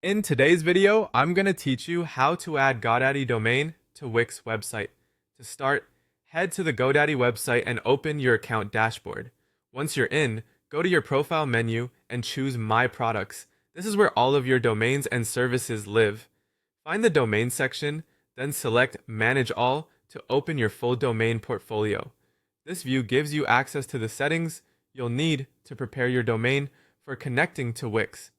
In today's video, I'm going to teach you how to add Godaddy domain to Wix website. To start, head to the Godaddy website and open your account dashboard. Once you're in, go to your profile menu and choose My Products. This is where all of your domains and services live. Find the domain section, then select Manage All to open your full domain portfolio. This view gives you access to the settings you'll need to prepare your domain for connecting to Wix.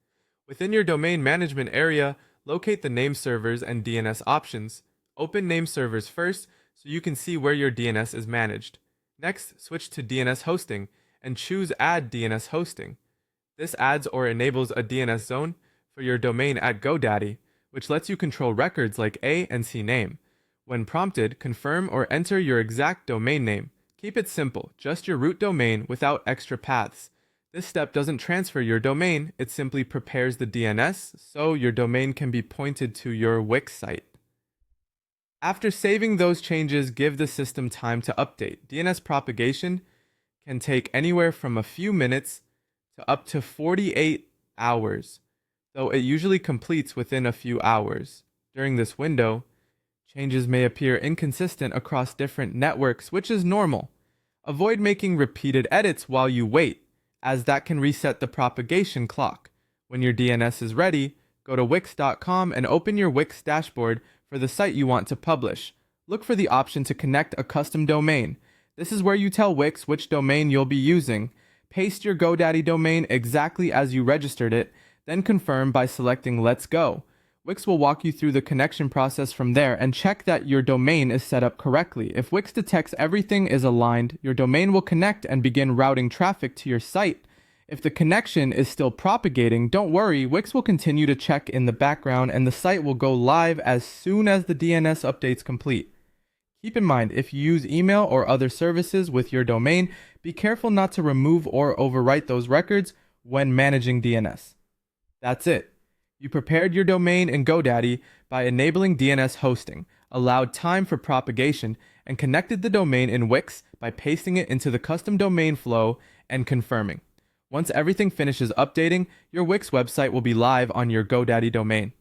Within your domain management area, locate the name servers and DNS options. Open name servers first so you can see where your DNS is managed. Next, switch to DNS hosting and choose Add DNS hosting. This adds or enables a DNS zone for your domain at GoDaddy, which lets you control records like A and C name. When prompted, confirm or enter your exact domain name. Keep it simple, just your root domain without extra paths. This step doesn't transfer your domain, it simply prepares the DNS so your domain can be pointed to your Wix site. After saving those changes, give the system time to update. DNS propagation can take anywhere from a few minutes to up to 48 hours, though it usually completes within a few hours. During this window, changes may appear inconsistent across different networks, which is normal. Avoid making repeated edits while you wait, as that can reset the propagation clock. When your DNS is ready, go to wix.com and open your Wix dashboard for the site you want to publish. Look for the option to connect a custom domain. This is where you tell Wix which domain you'll be using. Paste your GoDaddy domain exactly as you registered it, then confirm by selecting Let's Go. Wix will walk you through the connection process from there and check that your domain is set up correctly. If Wix detects everything is aligned, your domain will connect and begin routing traffic to your site. If the connection is still propagating, don't worry, Wix will continue to check in the background and the site will go live as soon as the DNS updates complete. Keep in mind, if you use email or other services with your domain, be careful not to remove or overwrite those records when managing DNS. That's it. You prepared your domain in GoDaddy by enabling DNS hosting, allowed time for propagation, and connected the domain in Wix by pasting it into the custom domain flow and confirming. Once everything finishes updating, your Wix website will be live on your GoDaddy domain.